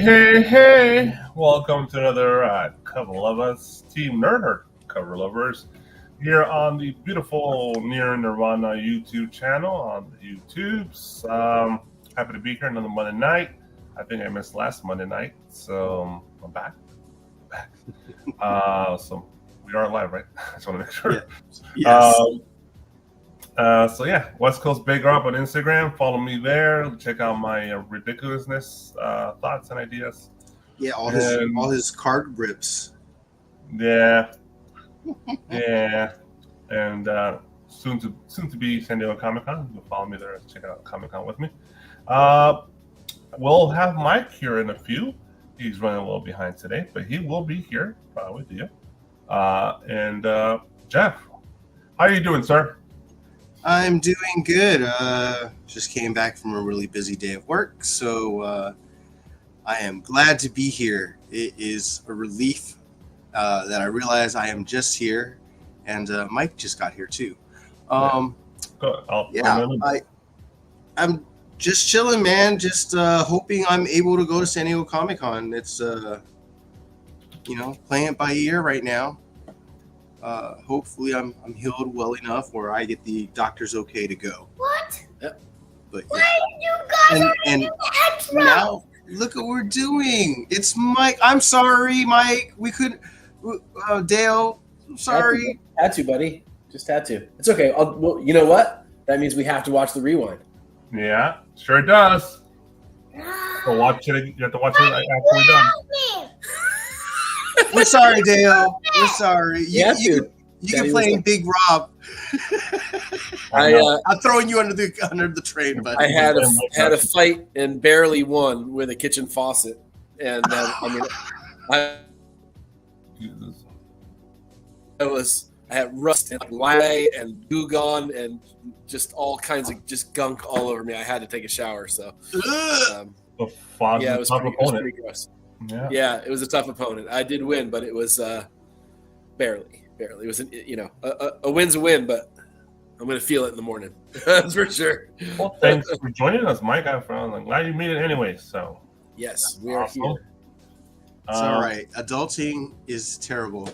Hey. Welcome to another Cover Love Us Team Nerd Cover Lovers here on the beautiful Near Nirvana YouTube channel on the YouTubes. Happy to be here another Monday night. I think I missed last Monday night, so I'm back. So we are live, right? I just want to make sure. Yeah. Yes. So yeah, West Coast Big Rob on Instagram. Follow me there. Check out my ridiculousness thoughts and ideas. Yeah, all his card rips. Yeah, and soon to be San Diego Comic Con. You'll follow me there. Check out Comic Con with me. We'll have Mike here in a few. He's running a little behind today, but he will be here with you. And Jeff, how are you doing, sir? I'm doing good. Just came back from a really busy day of work, so I am glad to be here. It is a relief that I realize I am just here, and Mike just got here too. I'm just chilling, man. Just hoping I'm able to go to San Diego Comic Con. It's playing it by ear right now. Hopefully I'm healed well enough where I get the doctor's okay to go. What? Yep. But why you guys are doing extra? Now look what we're doing. It's Mike. I'm sorry, Mike. We couldn't. Dale. I'm sorry. Had to, buddy. Just had to. It's okay. Well, you know what? That means we have to watch the rewind. Yeah, sure does. So watch it. You have to watch it after we're done. We're sorry, Dale. We're sorry. You can play Big Rob. I'm throwing you under the train, but I had a fight and barely won with a kitchen faucet, and I had rust and lye and goo gone and just all kinds of just gunk all over me. I had to take a shower, so it was pretty gross. Yeah, it was a tough opponent. I did win, but it was barely. It was a win's a win, but I'm going to feel it in the morning. That's for sure. Well, thanks for joining us, Mike. I'm glad you made it anyway. So yes, we are here. It's all right. Adulting is terrible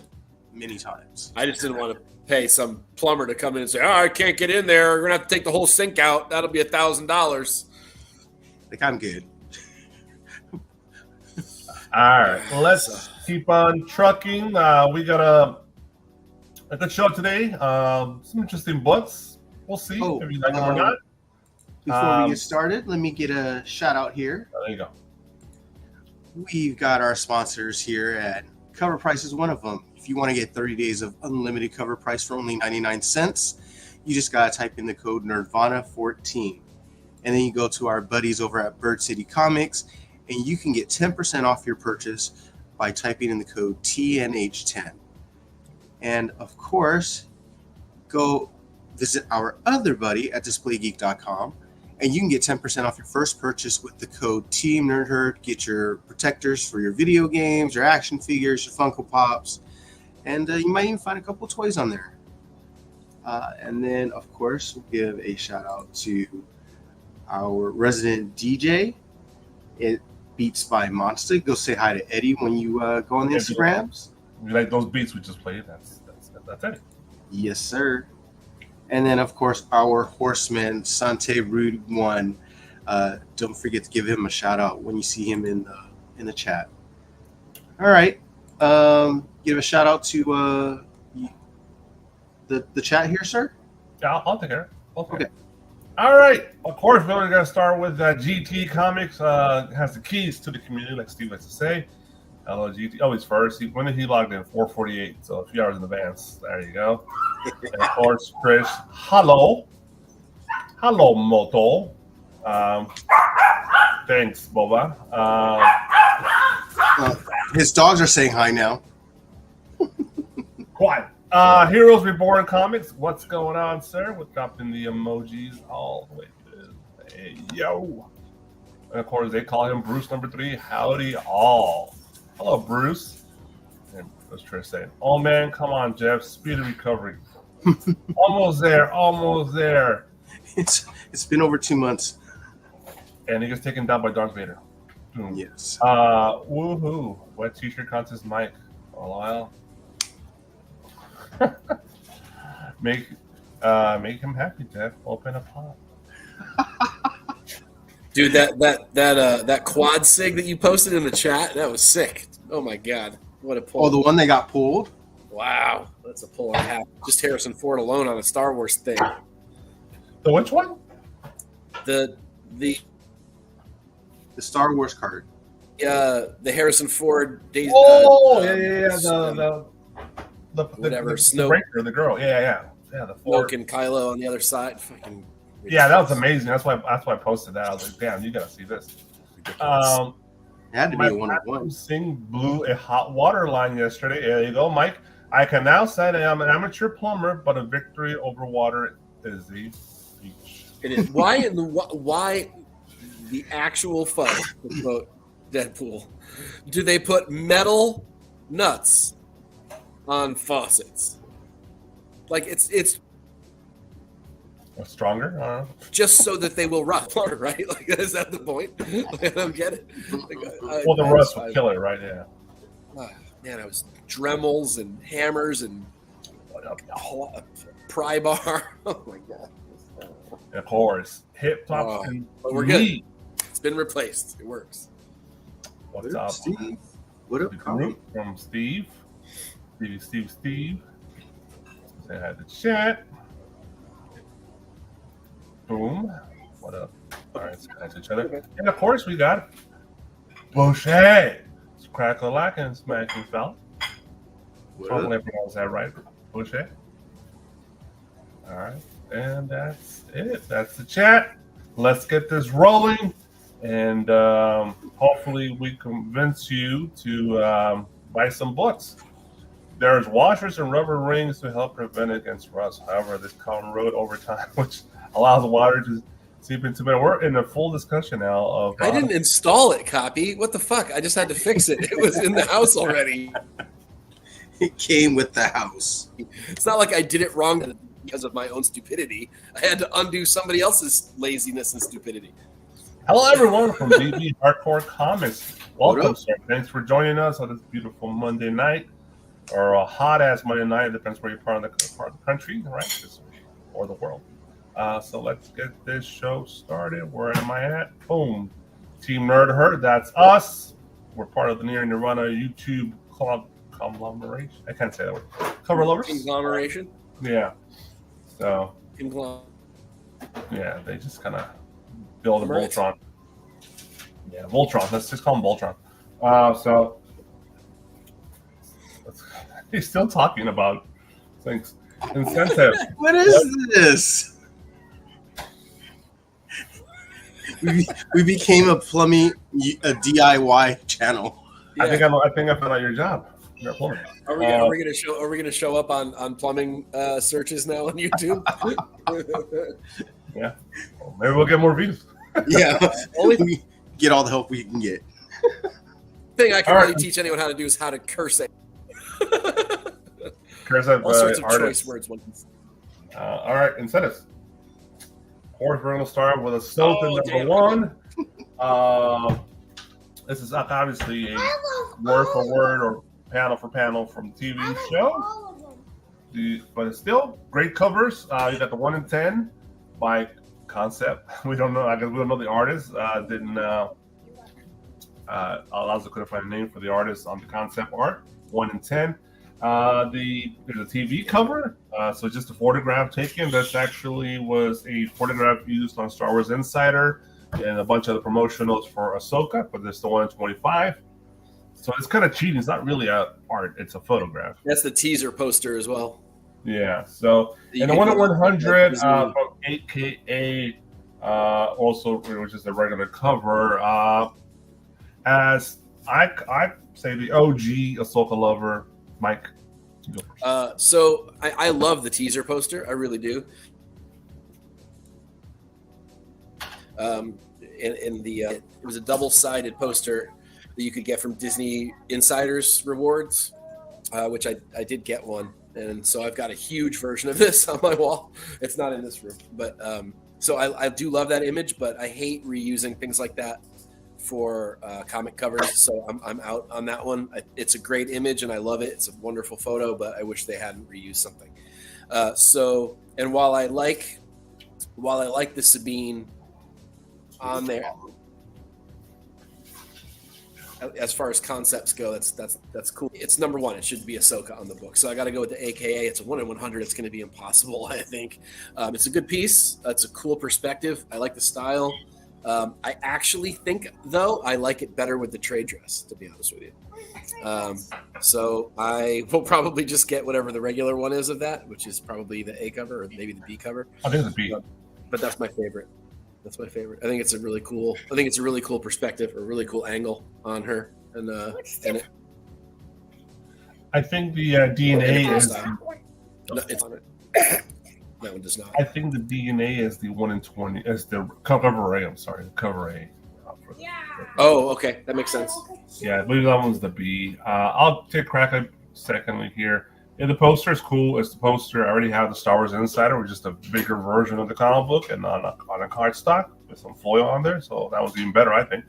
many times. I just didn't want to pay some plumber to come in and say, "Oh, I can't get in there. We're going to have to take the whole sink out. That'll be $1,000." Like, I'm good. All right, well, let's keep on trucking. We got a good show today. Some interesting books. We'll see if you like them or not. Before we get started, let me get a shout out here. There you go. We've got our sponsors here at Cover Price is one of them. If you want to get 30 days of unlimited cover price for only 99 cents, you just got to type in the code Nirvana14. And then you go to our buddies over at Bird City Comics, and you can get 10% off your purchase by typing in the code TNH10. And of course, go visit our other buddy at DisplayGeek.com, and you can get 10% off your first purchase with the code Team Nerdherd. Get your protectors for your video games, your action figures, your Funko Pops, and you might even find a couple toys on there. And then, of course, we'll give a shout out to our resident DJ. It Beats by Monster. Go say hi to Eddie when you go on the Instagrams. You like those beats we just played? That's it. Yes, sir. And then, of course, our horseman, Sante Rude One. Don't forget to give him a shout out when you see him in the chat. All right. Give a shout out to the chat here, sir. Yeah, I'll take care. Okay. All right. Of course, we're going to start with GT Comics. Has the keys to the community, like Steve likes to say. Hello, GT. Oh, he's first. When did he log in? 4:48. So a few hours in advance. There you go. And of course, Chris. Hello, Moto. Thanks, Boba. His dogs are saying hi now. Quiet. Heroes Reborn Comics. What's going on, sir? We're dropping the emojis all the way to hey, yo. And of course, they call him Bruce number 3. Howdy all. Hello, Bruce. And what's Trish saying? Oh, man, come on, Jeff. Speed of recovery. Almost there. It's been over 2 months. And he gets taken down by Darth Vader. Boom. Yes. Woohoo! What t-shirt contest, Mike? LOL. make him happy, Jeff. Open a pot. Dude, that quad sig that you posted in the chat, that was sick. Oh my god, what a pull! Oh, the one that got pulled. Wow, that's a pull and a half. Just Harrison Ford alone on a Star Wars thing. The which one? The Star Wars card. the Harrison Ford days. Oh yeah. The whatever, the Snoke. breaker, the girl. Yeah. The Ford. Snoke and Kylo on the other side. Fucking. Yeah, that was amazing. That's why I posted that. I was like, damn, you gotta see this. It had to be a 1-of-1. Sing blew a hot water line yesterday. There you go, Mike. I can now say that I'm an amateur plumber, but a victory over water is a speech. It is. Why the actual fuck to quote Deadpool? Do they put metal nuts on faucets? Like it's Stronger? I don't know. just so that they will rust, right? Like, is that the point? Like, I don't get it. Like, Well, the rust will kill it, right? Yeah. Man, I was Dremels and hammers and pry bar. Oh my god! Of course. Hip tops and but we're good. It's been replaced. It works. What's up, Steve? What up, the Colin? group from Steve? Steve. Say hi to chat. Boom. What up? All right, say hi to each other. And of course, we got Boucher. Crack-a-lack and smacking fell. Hopefully I pronounced that right. Boucher. All right. And that's it. That's the chat. Let's get this rolling. And hopefully we convince you to buy some books. There's washers and rubber rings to help prevent against rust. However, this common road over time, which allows the water to seep into it. We're in a full discussion now of. I didn't install it, Copy. What the fuck? I just had to fix it. It was in the house already. It came with the house. It's not like I did it wrong because of my own stupidity. I had to undo somebody else's laziness and stupidity. Hello, everyone from DB Hardcore Comics. Welcome, sir. Thanks for joining us on this beautiful Monday night, or a hot-ass Monday night. It depends where you're part of the country, right? Or the world. So let's get this show started. Where am I at? Boom. Team Nerd Herd, that's us. We're part of the Near Nirvana YouTube club conglomeration. I can't say that word. Cover lovers? Conglomeration? Yeah. So, yeah, they just kind of build a Voltron. Yeah, Voltron. Let's just call him Voltron. So, he's still talking about things. Incentive. What is this? We became a DIY channel. Yeah. I think I found out your job. You're a plumber. Are we gonna show up on plumbing searches now on YouTube? Yeah. Well, maybe we'll get more views. Yeah. We get all the help we can get. Thing I can really teach anyone how to do is how to curse it. Curse at all sorts of artists. choice words. All right, incentives. Of course, we're going to start with Ahsoka number one. This is obviously a word for word or panel for panel from the TV show. But it's still great covers. You got the 1 in 10 by Concept. We don't know. I guess we don't know the artist. Didn't Alonzo couldn't find a name for the artist on the concept art. 1 in 10. There's a TV cover, so just a photograph taken. That's actually was a photograph used on Star Wars Insider and a bunch of the promotionals for Ahsoka, but there's the 1 in 25. So it's kind of cheating. It's not really art; it's a photograph. That's the teaser poster as well. Yeah. So and the 1 in 100 from 8KA, also which is the regular cover. As I say, the OG Ahsoka lover. Mike, you go first. So I love the teaser poster. I really do. It was a double-sided poster that you could get from Disney Insiders Rewards, which I did get one, and so I've got a huge version of this on my wall. It's not in this room, but so I do love that image, but I hate reusing things like that for comic covers, so I'm out on that one. It's a great image, and I love it. It's a wonderful photo, but I wish they hadn't reused something. And while I like the Sabine on there, as far as concepts go, that's cool. It's number one. It should be Ahsoka on the book. So I got to go with the AKA. It's a 1 in 100. It's going to be impossible, I think. It's a good piece. It's a cool perspective. I like the style. I actually think, though, I like it better with the trade dress, to be honest with you. So I will probably just get whatever the regular one is of that, which is probably the A cover or maybe the B cover. I think it's a B. But that's my favorite. That's my favorite. I think it's a really cool perspective, or a really cool angle on her. And I think the DNA is. No, it's on it. That one does not. I think the DNA is the 1 in 20. Is the cover A. I'm sorry, the cover A. Oh, okay, that makes sense. Yeah, I believe that one's the B. I'll take a crack at secondly here. Yeah, the poster is cool. It's the poster. I already have the Star Wars Insider, which is just a bigger version of the comic book and on a cardstock with some foil on there. So that was even better, I think.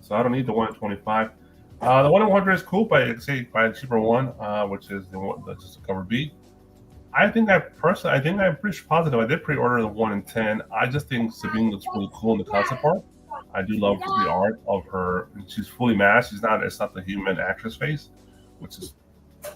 So I don't need the 1 in 25. The 1 in 100 is cool, but say buy a cheaper one, which is the one that's just a cover B. I'm pretty positive. I did pre-order the 1 in 10. I just think Sabine looks really cool in the concept art. I do love the art of her. She's fully masked. It's not the human actress face, which is.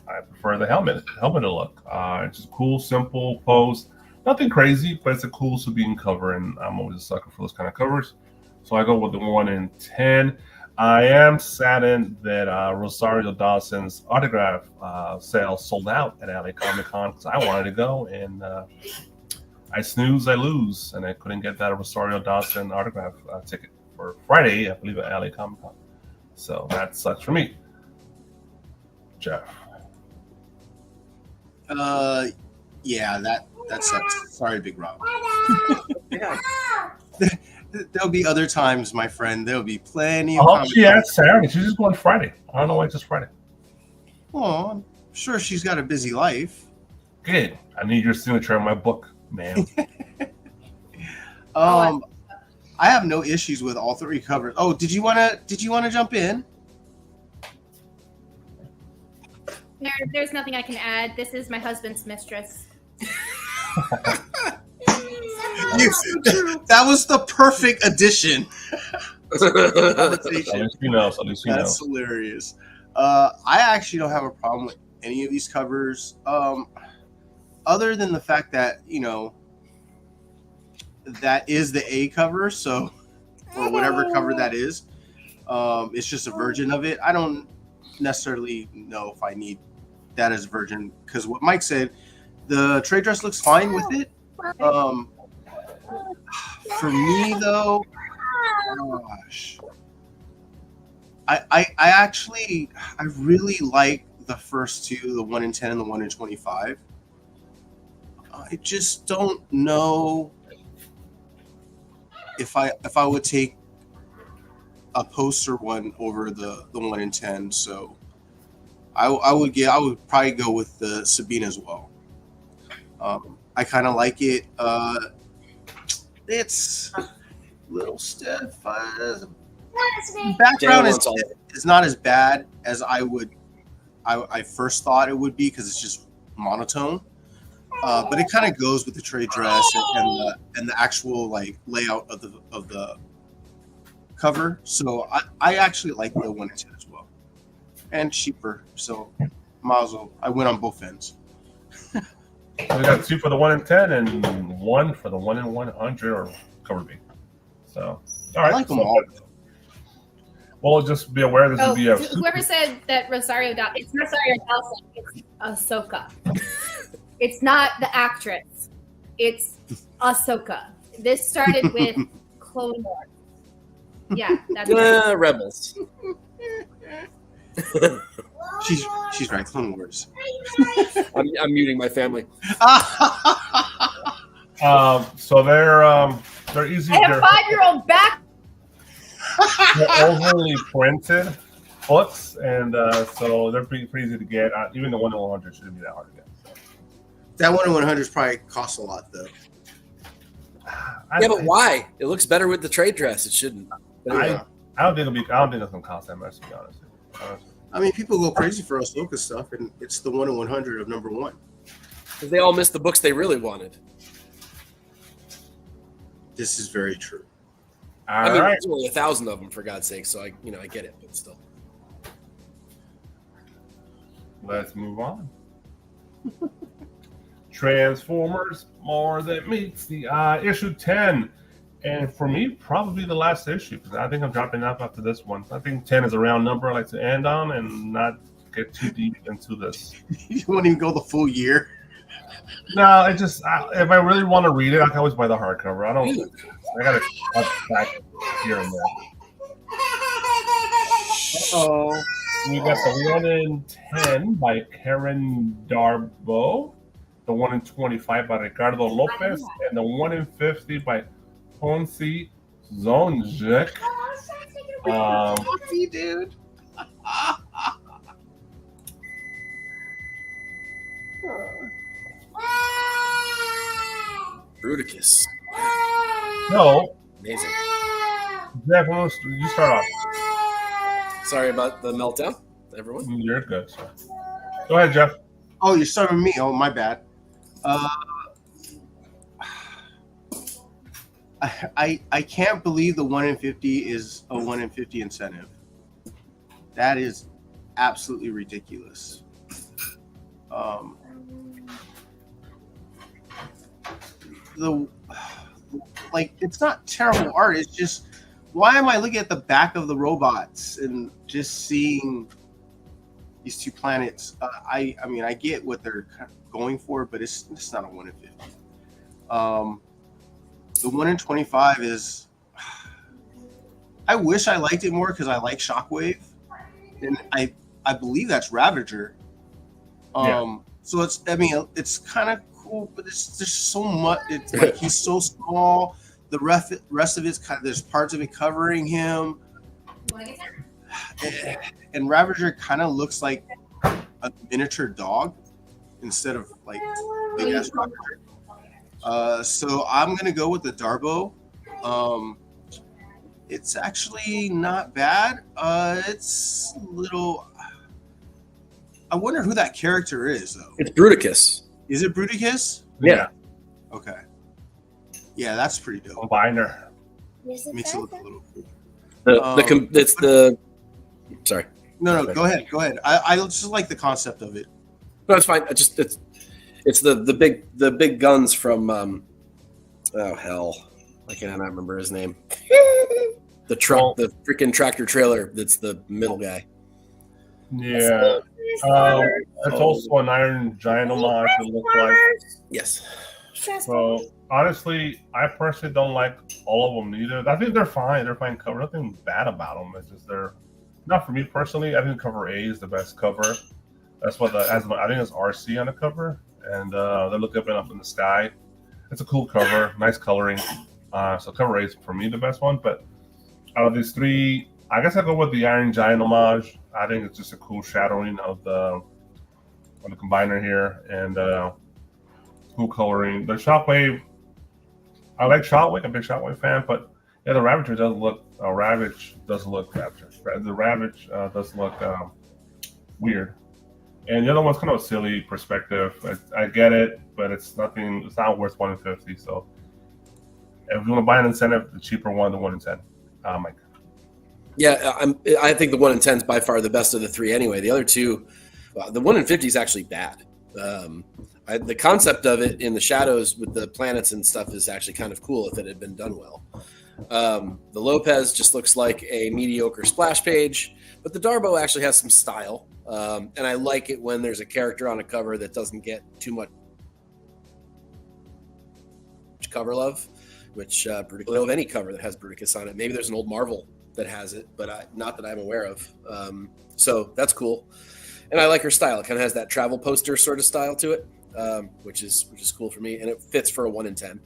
I prefer the helmet look. It's just cool, simple pose. Nothing crazy, but it's a cool Sabine cover, and I'm always a sucker for those kind of covers. So I go with the 1 in 10. I am saddened that Rosario Dawson's autograph sale sold out at LA Comic Con because I wanted to go, and I snooze, I lose, and I couldn't get that Rosario Dawson autograph ticket for Friday, I believe, at LA Comic Con. So that sucks for me. Jeff. Yeah, that sucks. Sorry, Big Rob. There'll be other times, my friend. There'll be plenty of. Oh, she asked Saturday. She's just going Friday. I don't know why it's just Friday. Oh, I'm sure she's got a busy life. Good. I need your signature on my book, man. I have no issues with all three covers. Oh, did you wanna jump in? There's nothing I can add. This is my husband's mistress. That was the perfect addition. At least you know. That's hilarious. I actually don't have a problem with any of these covers, other than the fact that that is the A cover. So, or whatever cover that is, it's just a version of it. I don't necessarily know if I need that as a version, because what Mike said, the trade dress looks fine with it. For me though, gosh, I really like the first two, the 1 in 10 and the 1 in 25. I just don't know if I would take a poster one over the 1 in 10. So I would probably go with the Sabine as well. I kind of like it. It's a little stiff. Background is not as bad as I first thought it would be, because it's just monotone. But it kind of goes with the trade dress and the actual layout of the cover. So I actually like the 1 in 10 as well, and cheaper. So might as well. I went on both ends. We got 2 for the 1 in 10 and 1 for the 1 in 100 or cover B. So all right. I like them all. Well, just be aware this will be a. Whoever said that Rosario Dawson, it's not Rosario Dawson, it's Ahsoka. It's not the actress. It's Ahsoka. This started with Clone Wars. Yeah, that's Rebels. She's right. Clone Wars. I'm muting my family. So they're easy. I have 5-year-old back. They're overly printed books, and so they're pretty easy to get. Even the 1 in 100 shouldn't be that hard to get. So. That 1 in 100 probably costs a lot, though. Yeah, but why? It looks better with the trade dress. It shouldn't. I I don't think it's gonna cost that much, to be honest. I mean, people go crazy for Ahsoka stuff, and it's the 1 in 100 of number 1. Because they all missed the books they really wanted. This is very true. I mean, there's only 1,000 of them, for God's sake, so I get it, but still. Let's move on. Transformers, More Than Meets the Eye, issue 10. And for me, probably the last issue, because I think I'm dropping off after this one. I think 10 is a round number I like to end on and not get too deep into this. You won't even go the full year. No, it just, if I really want to read it, I can always buy the hardcover. I got to cut back here and there. Oh. We got the 1 in 10 by Karen Darbo, the 1 in 25 by Ricardo Lopez, and the 1 in 50 by Ponzi Zonjek. Dude. Bruticus. No. Amazing. Jeff, you start off. Sorry about the meltdown, everyone. You're good, sir. Go ahead, Jeff. Oh, you're starting with me. Oh, my bad. I can't believe the 1 in 50 is a 1 in 50 incentive. That is absolutely ridiculous. It's not terrible art. It's just, why am I looking at the back of the robots and just seeing these two planets? I mean, I get what they're going for, but it's not a 1 in 50. The 1 in 25 is. I wish I liked it more because I like Shockwave, and I believe that's Ravager. So it's kind of cool, but it's just so much. It's like he's so small. The rest of it's kind of, there's parts of it covering him, and Ravager kind of looks like a miniature dog instead of like big ass Ravager. So I'm gonna go with the Darbo. It's actually not bad. It's a little. I wonder who that character is, though. It's Bruticus. Is it Bruticus? Yeah. Okay. Yeah, that's pretty dope. Combiner. Makes it look a little cool. It's the. Sorry. No, go ahead. I just like the concept of it. No, it's fine. It's the big guns from. Oh hell! I cannot remember his name. The truck, the freaking tractor trailer. That's the middle guy. Yeah. It's also an Iron Giant homage. It looks like. Yes. So honestly, I personally don't like all of them either. I think they're fine. They're fine cover. Nothing bad about them. It's just they're not for me personally. I think cover A is the best cover. That's what I think it's RC on the cover, and they're looking up in the sky. It's a cool cover, nice coloring. So cover A is for me the best one. But out of these three, I guess I go with the Iron Giant homage. I think it's just a cool shadowing of the combiner here, and cool coloring. The Shockwave, I like Shockwave. I'm a big Shockwave fan, but yeah, the Ravager does look. Ravage does look. The Ravage does look weird, and the other one's kind of a silly perspective. I get it, but it's nothing. It's not worth 1 in 50. So if you want to buy an incentive, the cheaper one, the 1 in 10. Mike. Yeah, I think the 1 in 10 is by far the best of the three. Anyway, the other two, the 1 in 50 is actually bad. The concept of it in the shadows with the planets and stuff is actually kind of cool if it had been done well. The Lopez just looks like a mediocre splash page, but the Darbo actually has some style, and I like it when there's a character on a cover that doesn't get too much cover love, which Bruticus of any cover that has Bruticus on it. Maybe there's an old Marvel that has it, but not that I'm aware of. So that's cool, and I like her style. It kind of has that travel poster sort of style to it, which is cool for me, and it fits for a 1 in 10.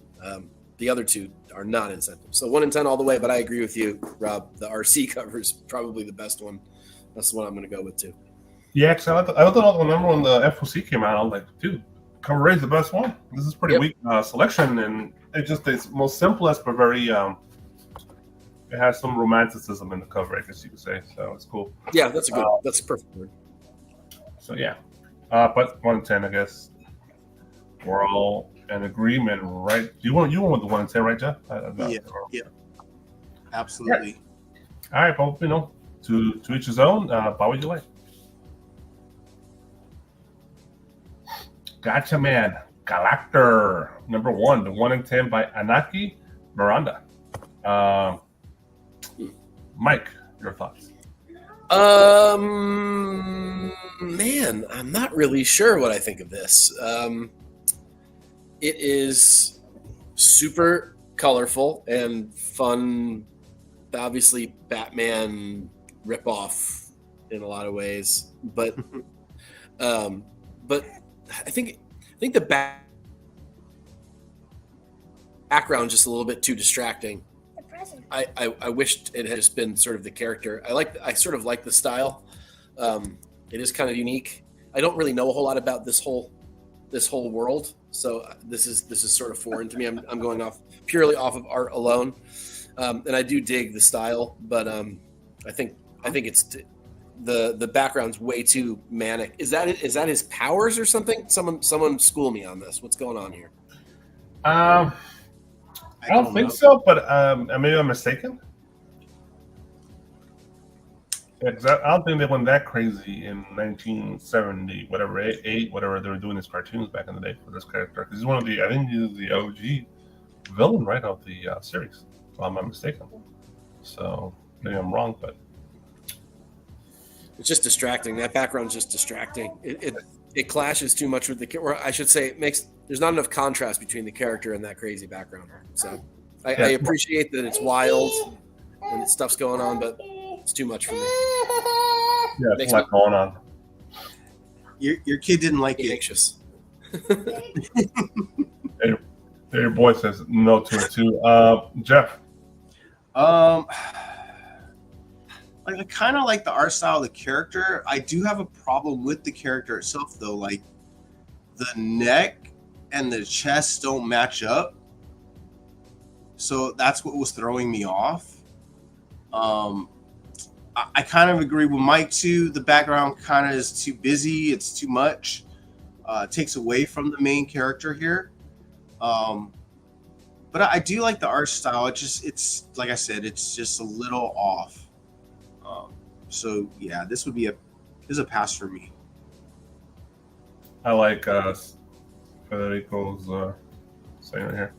The other two are not incentives, so 1 in 10 all the way. But I agree with you, Rob. The RC cover is probably the best one. That's the one I'm going to go with too. Yeah, because I remember when the FOC came out, I was like, dude, cover A is the best one. This is pretty weak selection, and it's most simplest but very it has some romanticism in the cover, I guess you could say. So it's cool. Yeah, that's a perfect word. So yeah, but 1 in 10, I guess we're all in agreement, right? You went with the 1 in 10, right, Jeff? Yeah, absolutely. Yeah. All right, well, to each his own. Buy what you like. Gotcha, man. Galactor, number 1, the 1 in 10 by Anaki Miranda. Mike, your thoughts? Man, I'm not really sure what I think of this. It is super colorful and fun. Obviously, Batman ripoff in a lot of ways, but I think the background just a little bit too distracting. I wished it had just been sort of the character. I sort of like the style. It is kind of unique. I don't really know a whole lot about this whole world, so this is sort of foreign to me. I'm going purely off of art alone, and I do dig the style, but I think it's the background's way too manic. Is that his powers or something? Someone school me on this. What's going on here? I don't think so, but maybe I'm mistaken. Yeah, 'cause I don't think they went that crazy in 1970, whatever, 8, whatever they were doing these cartoons back in the day for this character. Because I think he's the OG villain, right, of the series, if I'm not mistaken. So maybe I'm wrong, but it's just distracting. That background's just distracting. It clashes too much with or I should say, there's not enough contrast between the character and that crazy background. So I appreciate that it's wild and stuff's going on, but it's too much for me. Yeah, it's a lot going on. Your kid didn't like it. Anxious. Your boy says no to it too. Jeff. I kind of like the art style of the character. I do have a problem with the character itself, though. Like, the neck and the chest don't match up. So that's what was throwing me off. I kind of agree with Mike, too. The background kind of is too busy. It's too much. It takes away from the main character here. But I do like the art style. It's like I said, it's just a little off. So yeah, this is a pass for me. I like Federico's saying right here.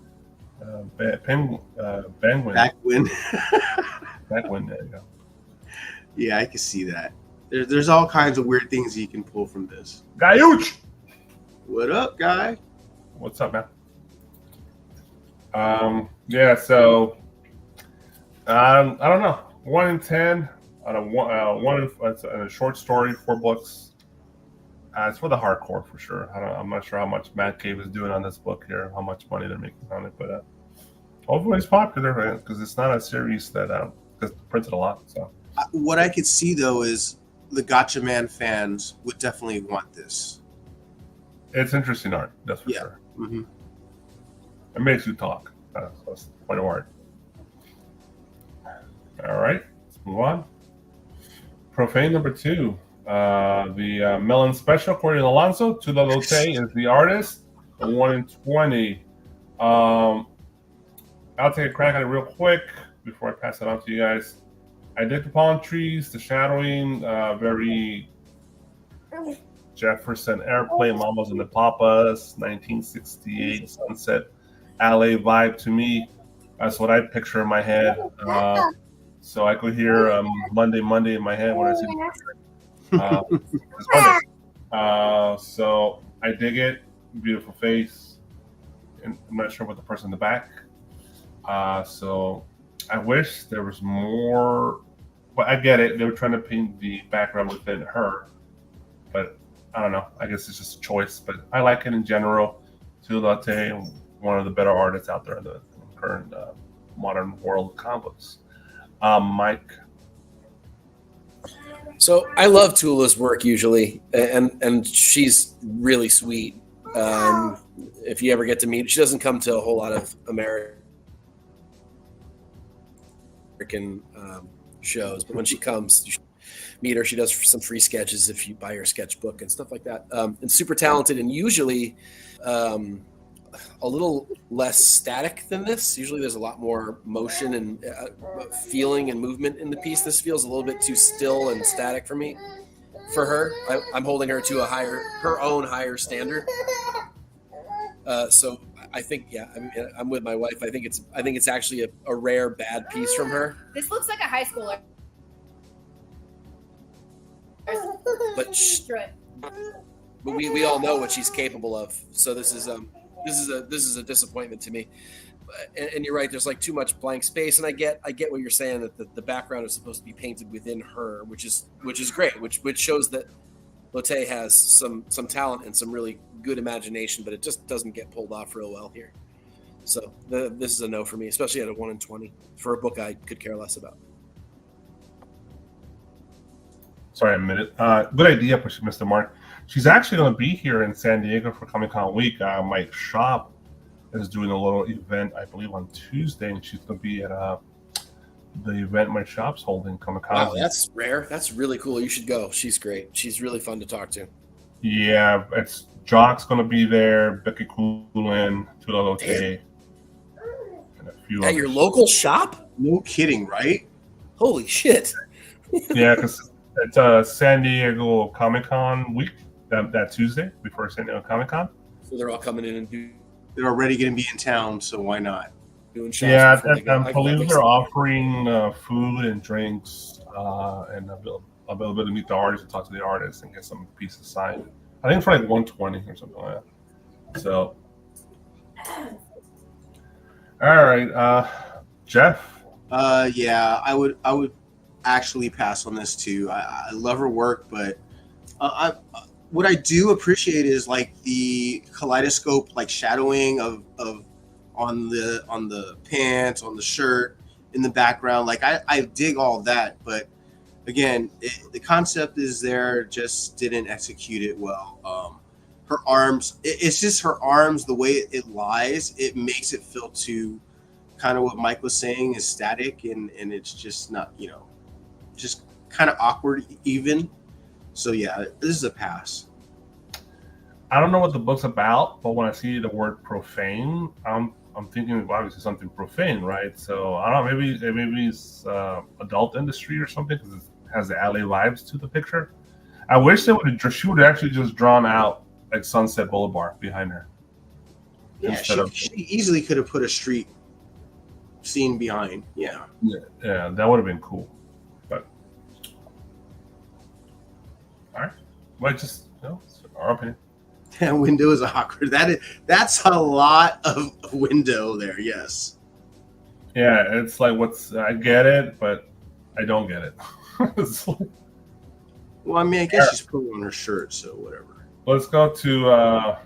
Bangwin. Backwin. Backwin, there you go. Yeah, I can see that. There's all kinds of weird things you can pull from this. Guyooch! What up, guy? What's up, man? Yeah, so I don't know. 1 in 10 on a short story, 4 books. It's for the hardcore for sure. I'm not sure how much Matt Cave is doing on this book here, how much money they're making on it, but hopefully it's popular because it's not a series that gets printed a lot. So what I could see though is the Gotcha Man fans would definitely want this. It's interesting art, that's for sure. Mm-hmm. It makes you talk. That's the point of art. All right, let's move on. Profane number 2. The Melon Special, according to Alonso. Tula Lote is the artist. 1 in 20. I'll take a crack at it real quick before I pass it on to you guys. I did the palm trees, the shadowing, very Jefferson Airplane, Mamas and the Papas, 1968 Sunset LA vibe to me. That's what I picture in my head. So I could hear Monday in my head when I see the picture. It's Monday. So I dig it. Beautiful face. And I'm not sure what the person in the back. So I wish there was more. But I get it. They were trying to paint the background within her. But I don't know. I guess it's just a choice. But I like it in general. Tulate, one of the better artists out there in the current modern world of comics. Mike. So I love Tula's work usually, and she's really sweet. If you ever get to meet, she doesn't come to a whole lot of American American shows, but when she comes, you should meet her. She does some free sketches if you buy her sketchbook and stuff like that. And super talented, and usually a little less static than this. Usually there's a lot more motion and feeling and movement in the piece. This feels a little bit too still and static for me. For her, I'm holding her to her own higher standard. So I think, I'm with my wife. I think it's actually a rare bad piece from her. This looks like a high schooler. But we all know what she's capable of. So this is a disappointment to me. And you're right. There's like too much blank space, and I get what you're saying, that the background is supposed to be painted within her, which is great, which shows that Lotte has some talent and some really good imagination, but it just doesn't get pulled off real well here. So this is a no for me, especially at a 1 in 20 for a book I could care less about. Sorry, a minute. Good idea, Mr. Mark. She's actually going to be here in San Diego for Comic-Con week. My shop is doing a little event, I believe, on Tuesday, and she's going to be at the event my shop's holding, Comic-Con. Wow, that's rare. That's really cool. You should go. She's great. She's really fun to talk to. Yeah, it's Jock's going to be there, Becky Coolin, Tula Lotte, and a few At others. your local shop? No kidding, right? Holy shit. Yeah, because it's San Diego Comic-Con week, that Tuesday before San Diego Comic-Con. So they're all coming in and They're already going to be in town, so why not? doing shots. Yeah, before they go. I believe they're offering food and drinks and availability to meet the artists and talk to the artists and get some pieces signed. I think for like 120 or something like that. So, all right, Jeff. Yeah, I would actually pass on this too. I love her work, but what I do appreciate is like the kaleidoscope, like shadowing of on the pants, on the shirt, in the background. Like I dig all that, but again, the concept is there, just didn't execute it well. Her arms, it's just her arms, the way it lies, it makes it feel too kind of what Mike was saying is static, and it's just not, just kind of awkward even. So yeah, this is a pass. I don't know what the book's about, but when I see the word profane, I'm thinking of obviously something profane, right? So I don't know, maybe it's adult industry or something, because it has the LA vibes to the picture. I wish she would have actually just drawn out like Sunset Boulevard behind her. Yeah, she easily could have put a street scene behind. Yeah, that would have been cool. But all right, well, just it's our opinion. That window is awkward. That's a lot of window there. Yes. Yeah, it's like I get it, but I don't get it. Well, I mean, I guess she's putting on her shirt, so whatever. Let's go to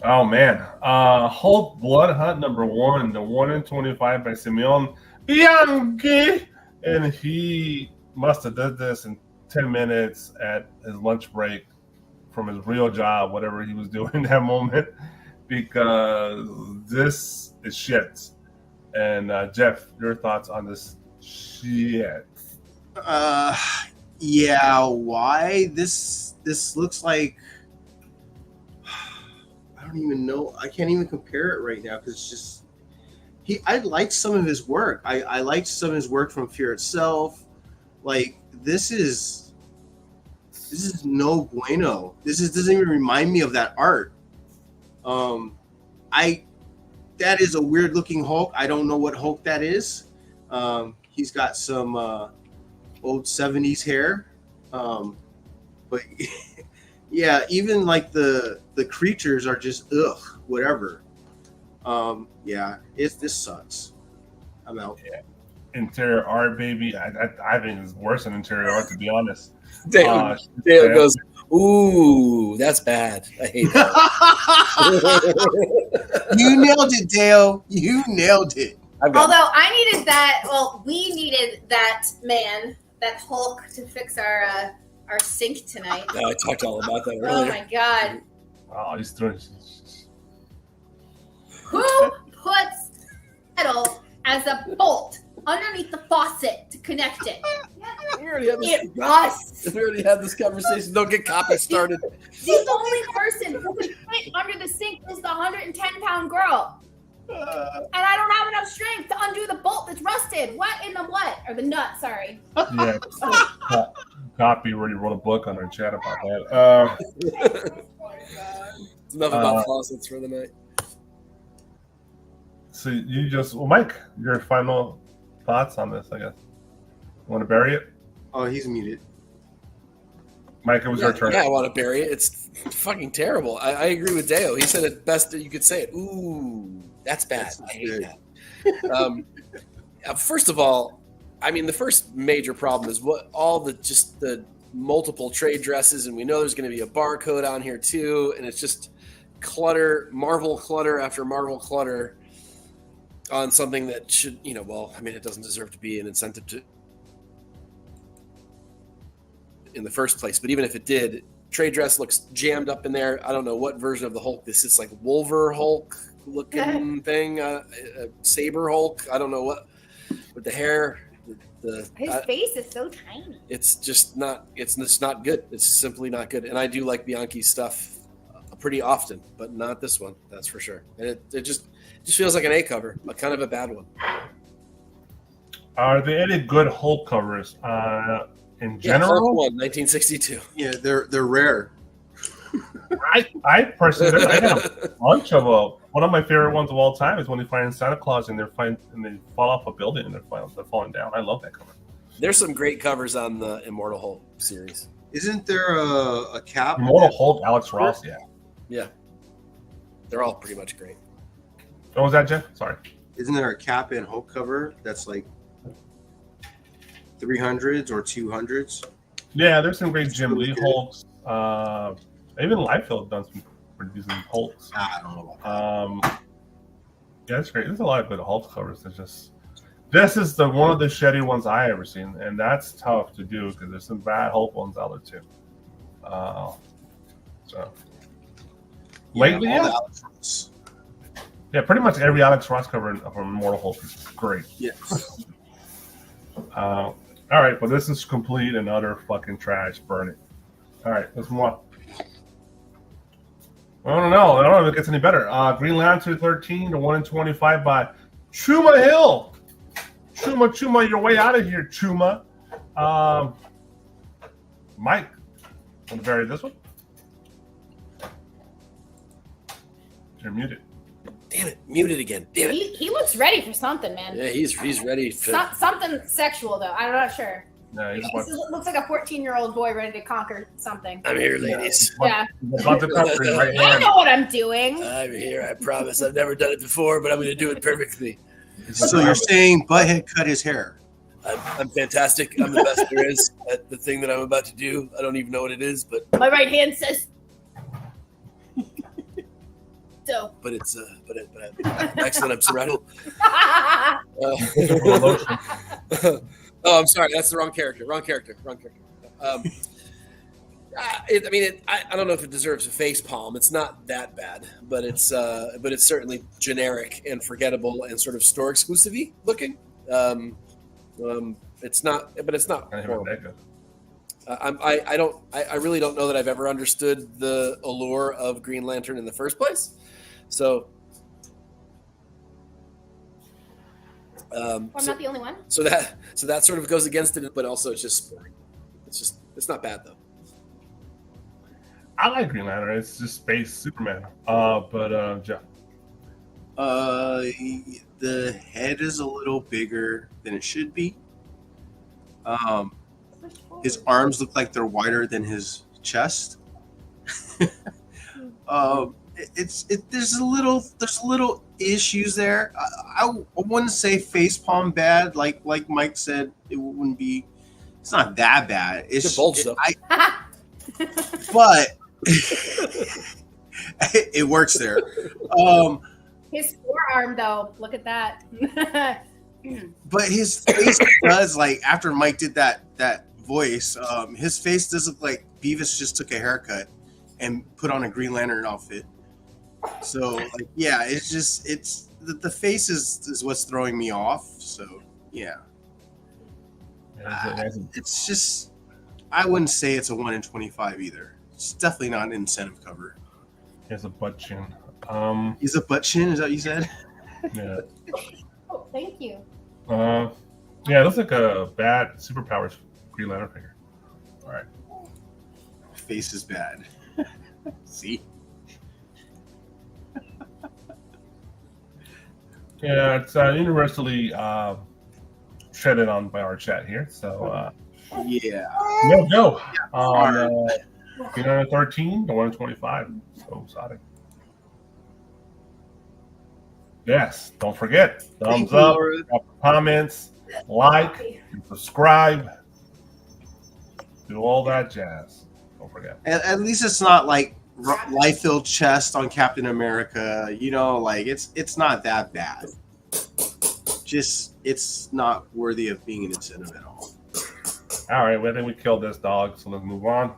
Hulk Blood Hunt #1, the 1 in 25 by Simeon Bianchi, and he must have did this in 10 minutes at his lunch break from his real job, whatever he was doing in that moment, because this is shit. And Jeff, your thoughts on this shit? Yeah, why? This looks like, I don't even know. I can't even compare it right now because it's just I liked some of his work. I liked some of his work from Fear Itself. Like this is no bueno. Doesn't even remind me of that art. That is a weird looking Hulk. I don't know what Hulk that is. He's got some old 70s hair. But yeah, even like the creatures are just whatever. Yeah, this sucks. I'm out. Yeah. Interior art, baby. I think it's worse than interior art, to be honest. Dale goes, ooh, that's bad. I hate that. You nailed it, Dale. You nailed it. Although I needed that, we needed that Hulk to fix our sink tonight. No, I talked all about that earlier. Oh my god. Oh, he's throwing. Who puts metal as a bolt? underneath the faucet to connect it. We already had this, It rusts. we already had this conversation. Don't get copy started. The only person who can fit under the sink is the 110-pound girl. And I don't have enough strength to undo the bolt that's rusted. What in the what? Or the nut, sorry. Yeah. Copy already wrote a book on our chat about that. It's enough about faucets for the night. So you just, well, Mike, your final thoughts on this, I guess. Want to bury it? Oh, he's muted. Mike, it was your turn. Yeah, I want to bury it. It's fucking terrible. I agree with Deo. He said it best that you could say it. Ooh, that's bad. I hate that. First of all, I mean, the first major problem is what all the multiple trade dresses, and we know there's going to be a barcode on here too, and it's just clutter, Marvel clutter after Marvel clutter on something that should, well, I mean, it doesn't deserve to be an incentive to in the first place, but even if it did, trade dress looks jammed up in there. I don't know what version of the Hulk this is, like Wolver Hulk looking thing, Saber Hulk. I don't know what with the hair. His face is so tiny. It's just not. It's not good. It's simply not good. And I do like Bianchi's stuff pretty often, but not this one. That's for sure. And it just feels like an A cover, but kind of a bad one. Are there any good Hulk covers? In general, Hulk 1, 1962. Yeah, they're rare. I personally, I have a bunch of them. One of my favorite ones of all time is when they find Santa Claus and they fall off a building and they're falling down. I love that cover. There's some great covers on the Immortal Hulk series. Isn't there a cap? Immortal Hulk, Alex Ross, yeah. They're all pretty much great. What was that, Jeff? Sorry. Isn't there a Cap and Hulk cover that's like 300s or 200s? Yeah, there's some great Jim Lee Hulks. Even Liefeld done some pretty decent Hulks. I don't know about that. Yeah, it's great. There's a lot of good Hulk covers. This is one of the shitty ones I ever seen, and that's tough to do because there's some bad Hulk ones out there too. Lately, yeah, pretty much every Alex Ross cover from Immortal Hulk is great. Yes. All right, but this is complete and utter fucking trash. Burn it. All right, let's move on. I don't know if it gets any better. Green Lantern 13 to 1 in 25 by Chuma Hill. Chuma, you're way out of here, Chuma. Mike, want to bury this one? You're muted. Damn it, muted again. Damn it. He looks ready for something, man. Yeah, he's ready. Something sexual, though. I'm not sure. No, Looks like a 14-year-old boy ready to conquer something. I'm here, ladies. Yeah. About to come for you right I hand. know what I'm doing. I'm here, I promise. I've never done it before, but I'm going to do it perfectly. So you're saying Butthead cut his hair? I'm fantastic. I'm the best there is at the thing that I'm about to do. I don't even know what it is, but My right hand says. So. but it's excellent. I'm surrounded. Oh, I'm sorry. That's the wrong character. Wrong character. I don't know if it deserves a face palm. It's not that bad, but it's certainly generic and forgettable and sort of store exclusive-y looking. It's not horrible. I really don't know that I've ever understood the allure of Green Lantern in the first place. So, I'm not the only one. So that sort of goes against it, but also it's just boring. It's not bad though. I like Green Lantern. It's just space Superman. But Jeff. The head is a little bigger than it should be. His arms look like they're wider than his chest. There's little issues there. I wouldn't say facepalm bad, like Mike said. It wouldn't be. It's not that bad. It's bulge though. But it works there. His forearm, though, look at that. But his face does, like, after Mike did that voice, his face does look like Beavis just took a haircut and put on a Green Lantern outfit. So, like, yeah, it's the face is what's throwing me off. So, Yeah. Yeah, It's just, I wouldn't say it's a 1 in 25 either. It's definitely not an incentive cover. Here's a butt chin. He's a butt chin, is that what you said? Yeah. Oh, thank you. Yeah, it looks like a bad superpowers Green Lantern figure. All right. Face is bad. See? Yeah, it's universally shredded on by our chat here. So Yeah. no go on 13 to 125. So sorry. Yes, don't forget thumbs Thank you, up, Laura. comments, like, subscribe, do all that jazz. Don't forget. At least it's not like life-filled chest on Captain America. You know, like it's not that bad. Just it's not worthy of being an incentive at all. All right, well, I think we killed this dog, so let's move on.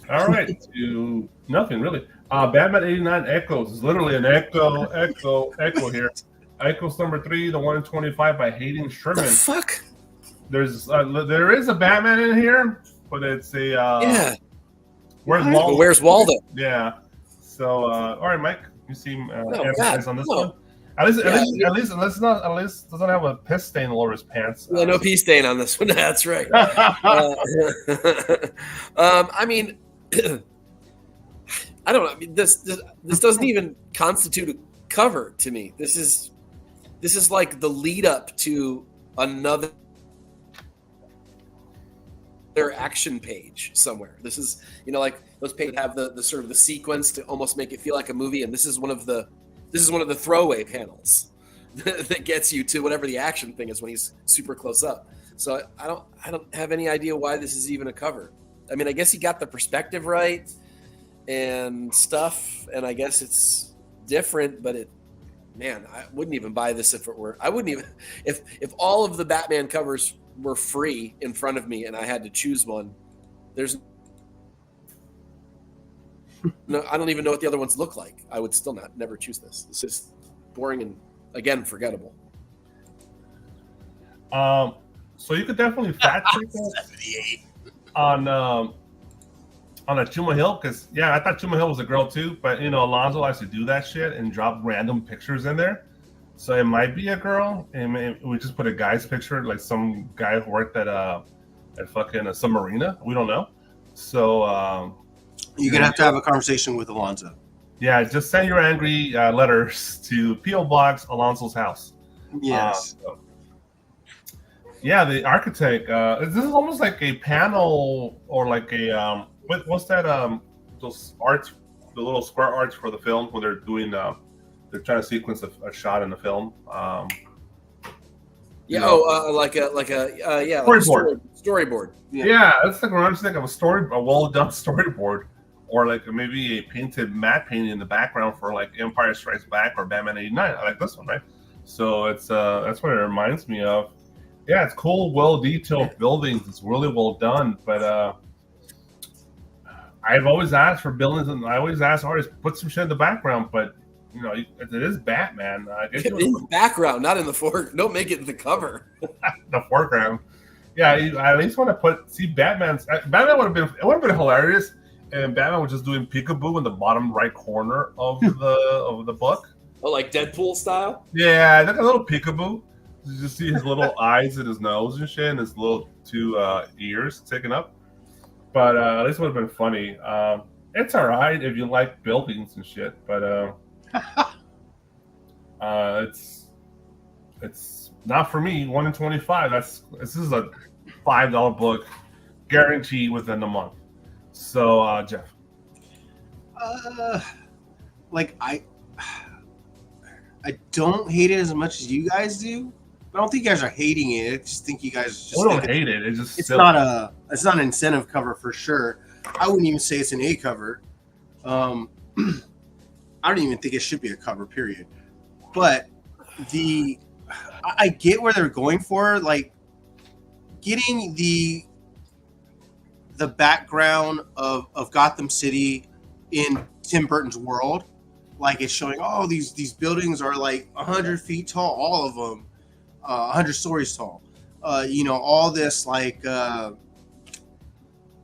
All right, to nothing really. Batman 89 Echoes is literally an echo here. Echoes number 3, the 1 in 25 by Hayden Sherman. The fuck? There is a Batman in here, but it's a Yeah. Where's But Waldo? where's Waldo? Yeah. So all right, Mike, you seem emphasized on this no. one. At least doesn't have a piss stain all over his pants. Yeah, no pee stain on this one. That's right. I mean, I don't know. I mean, this doesn't even constitute a cover to me. This is like the lead up to another action page somewhere. This is, like those pages have the sort of the sequence to almost make it feel like a movie, and this is one of the throwaway panels that gets you to whatever the action thing is when he's super close up. So I don't have any idea why this is even a cover. I mean, I guess he got the perspective right and stuff, and I guess it's different, but I wouldn't even buy this if it were. I wouldn't even if all of the Batman covers were free in front of me and I had to choose one. There's no, I don't even know what the other ones look like. I would still never choose this. It's just boring and again forgettable. So you could definitely fact check this on a Chuma Hill, because I thought Chuma Hill was a girl too, but Alonzo likes to do that shit and drop random pictures in there. So it might be a girl, and we just put a guy's picture, like some guy who worked at fucking a submarina. We don't know. So You're gonna have to have a conversation with Alonzo. Yeah, just send your angry letters to P.O. Box Alonso's house. Yes. Yeah, the architect. This is almost like a panel or like a what's that? Those arts, the little square arts for the film when they're doing. They're trying to sequence a shot in the film. Storyboard. Storyboard. Yeah, that's like what I'm thinking of a well done storyboard, or like maybe a painted matte painting in the background for like Empire Strikes Back or Batman '89. I like this one, right? So it's that's what it reminds me of. Yeah, it's cool, well detailed buildings. It's really well done, but I've always asked for buildings, and I always ask artists put some shit in the background, but. It is Batman. In the background, not in the foreground. Don't make it the cover. The foreground. Yeah, I at least want to see Batman would have been hilarious, and Batman was just doing peekaboo in the bottom right corner of the book. Oh, like Deadpool style? Yeah, like a little peekaboo. You just see his little eyes and his nose and shit, and his little two ears sticking up. But at least it would have been funny. It's all right if you like buildings and shit, but. It's not for me. 1 in 25. This is a $5 book, guaranteed within a month. So, Jeff. I don't hate it as much as you guys do. I don't think you guys are hating it. I just think you guys just. We don't hate it. It's just. It's not an incentive cover for sure. I wouldn't even say it's an A cover. I don't even think it should be a cover, period. But I get where they're going for, like getting the background of Gotham City in Tim Burton's world. Like it's showing, these buildings are like 100 feet tall, all of them. 100 stories tall. All this like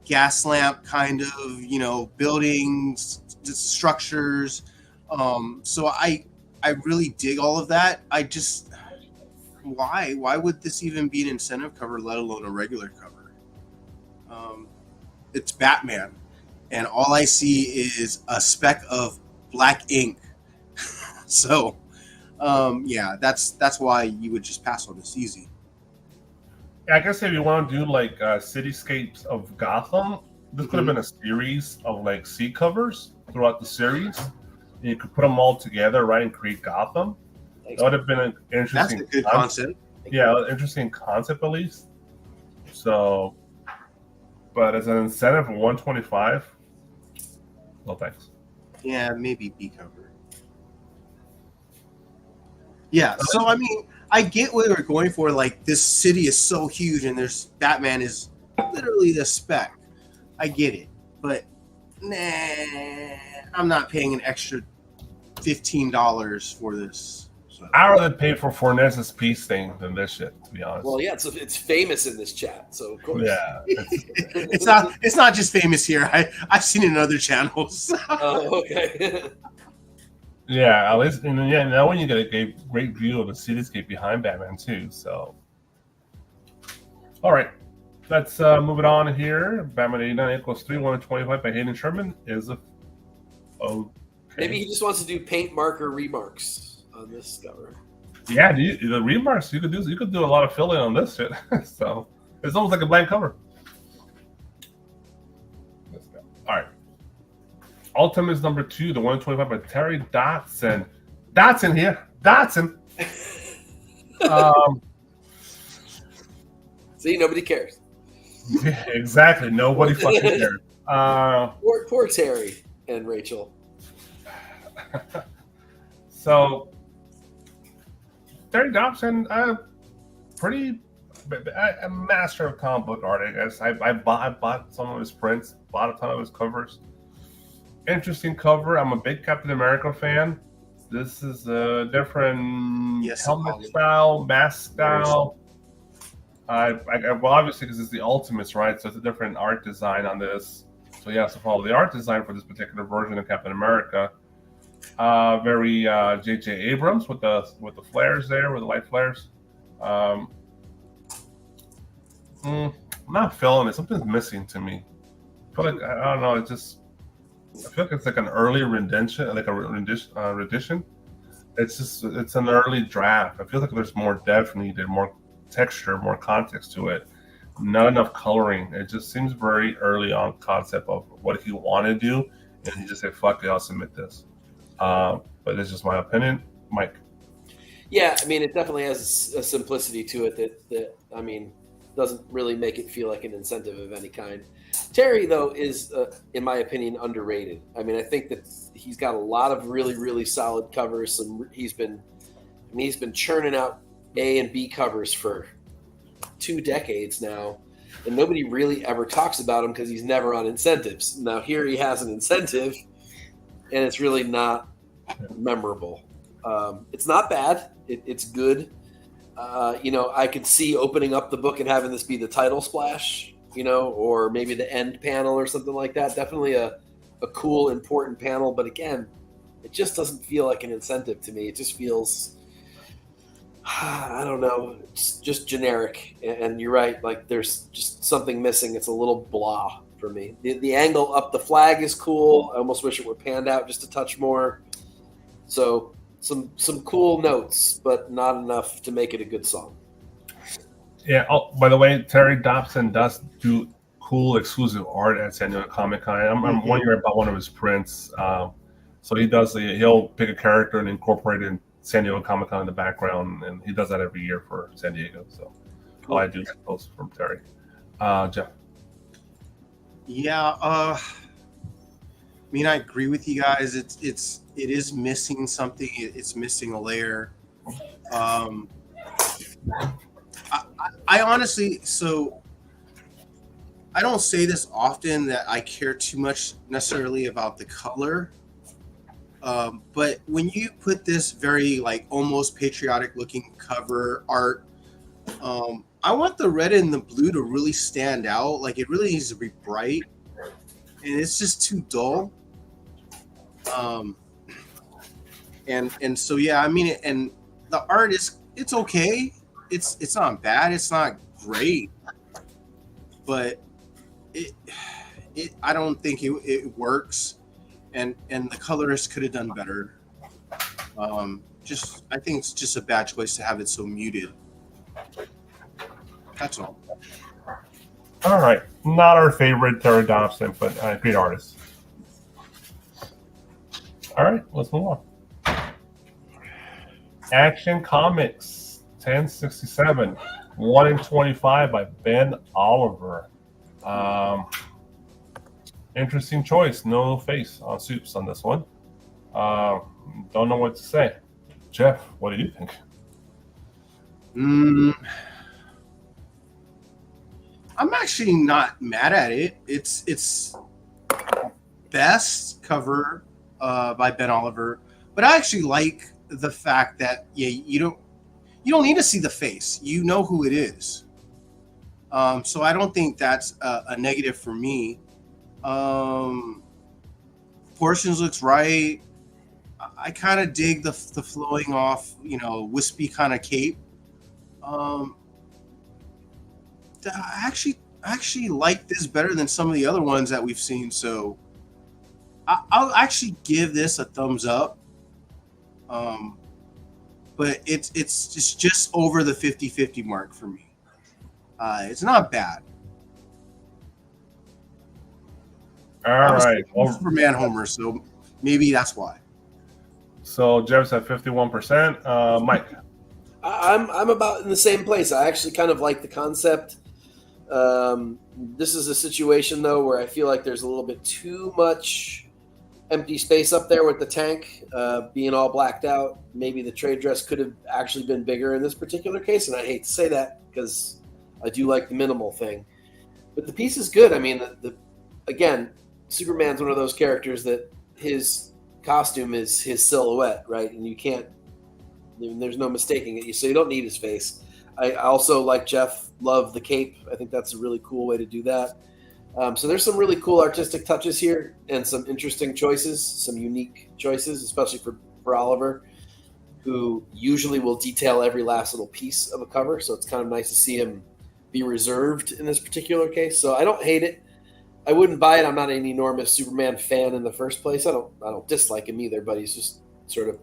gas lamp kind of, buildings, structures. So I really dig all of that. I just, why would this even be an incentive cover, let alone a regular cover? It's Batman, and all I see is a speck of black ink. So, yeah, that's why you would just pass on this easy. I guess if you want to do like cityscapes of Gotham, this could have been a series of like C covers throughout the series. And you could put them all together, right, and create Gotham. That would have been an interesting. That's a good concept. Yeah, interesting concept at least. So, but as an incentive for 125, no thanks. Yeah, maybe B cover. Yeah, so I mean, I get what we're going for. Like, this city is so huge, and there's Batman is literally the speck. I get it, but nah, I'm not paying an extra $15 for this. So. I'd rather pay for Fornes's peace thing than this shit, to be honest. Well, yeah, it's famous in this chat, so of course. Yeah, it's not just famous here. I've seen it in other channels. Oh, okay. Yeah, at least now when you get a great view of the cityscape behind Batman too. So, all right, let's move it on here. Batman 89 equals 3, 125 by Hayden Sherman is a. Okay. Maybe he just wants to do paint marker remarks on this cover. Yeah, the remarks you could do a lot of filling on this shit. So it's almost like a blank cover. Let's go. All right. Ultimates number 2, the 125 by Terry Dotson. Dotson here. Dotson. See, nobody cares. Yeah, exactly. Nobody fucking cares. Poor Terry and Rachel. So Terry Dotson, a master of comic book art, I guess. I bought some of his prints, bought a ton of his covers. Interesting cover. I'm a big Captain America fan. This is a different helmet style, mask style. Well, obviously, because it's the Ultimates, right? So it's a different art design on this. So you have to follow the art design for this particular version of Captain America. Very J.J. Abrams with the flares there, with the light flares. I'm not feeling it. Something's missing to me. I feel like I don't know. I feel like it's like an early rendition, like a rendition. It's an early draft. I feel like there's more depth needed, more texture, more context to it. Not enough coloring. It just seems very early on concept of what he wanted to do, and he just said, "Fuck it, I'll submit this." But it's just my opinion, Mike. Yeah, I mean, it definitely has a simplicity to it that I mean, doesn't really make it feel like an incentive of any kind. Terry, though, is, in my opinion, underrated. I mean, I think that he's got a lot of really, really solid covers. He's been churning out A and B covers for 2 decades now, and nobody really ever talks about him because he's never on incentives. Now here he has an incentive, and it's really not memorable. It's not bad. It's good. I could see opening up the book and having this be the title splash, or maybe the end panel or something like that. Definitely a cool, important panel. But again, it just doesn't feel like an incentive to me. It just feels, I don't know, it's just generic. And you're right, like there's just something missing. It's a little blah for me. The angle up the flag is cool. I almost wish it were panned out just a touch more. So some cool notes, but not enough to make it a good song. Yeah. Oh, by the way, Terry Dotson does do cool exclusive art at San Diego Comic-Con. I'm 1 year about one of his prints. So he'll pick a character and incorporate it in San Diego Comic-Con in the background, and he does that every year for San Diego. So cool. I do post from Terry. Jeff. Yeah. I mean, I agree with you guys. It is missing something. It's missing a layer. I honestly, so I don't say this often that I care too much necessarily about the color. But when you put this very like almost patriotic looking cover art I want the red and the blue to really stand out. Like it really needs to be bright, and it's just too dull. And so yeah, I mean, and the art it's okay. It's not bad. It's not great, but it I don't think it works. And the colorist could have done better. I think it's just a bad choice to have it so muted. That's all. All right. Not our favorite Terry Dobson, but great artist. All right. Let's move on. Action Comics 1067, 1 in 25 by Ben Oliver. Interesting choice. No face on Soups on this one. Don't know what to say. Jeff, what do you think? I'm actually not mad at it. It's best cover by Ben Oliver, but I actually like the fact that you don't need to see the face. You know who it is. So I don't think that's a negative for me. Portions looks right. I kind of dig the flowing off, wispy kind of cape. I actually like this better than some of the other ones that we've seen. So I'll actually give this a thumbs up. But it's just over the 50-50 mark for me. It's not bad. All right. Superman homer, so maybe that's why. So Jeff's at 51%. Mike. I'm about in the same place. I actually kind of like the concept. This is a situation though where I feel like there's a little bit too much empty space up there with the tank being all blacked out. Maybe the trade dress could have actually been bigger in this particular case, and I hate to say that because I do like the minimal thing. But the piece is good. I mean, again, Superman's one of those characters that his costume is his silhouette, right? And you can't. There's no mistaking it. So you don't need his face. I also, like Jeff, love the cape. I think that's a really cool way to do that. So there's some really cool artistic touches here and some interesting choices, some unique choices, especially for Oliver, who usually will detail every last little piece of a cover. So it's kind of nice to see him be reserved in this particular case. So I don't hate it. I wouldn't buy it. I'm not an enormous Superman fan in the first place. I don't dislike him either, but he's just sort of,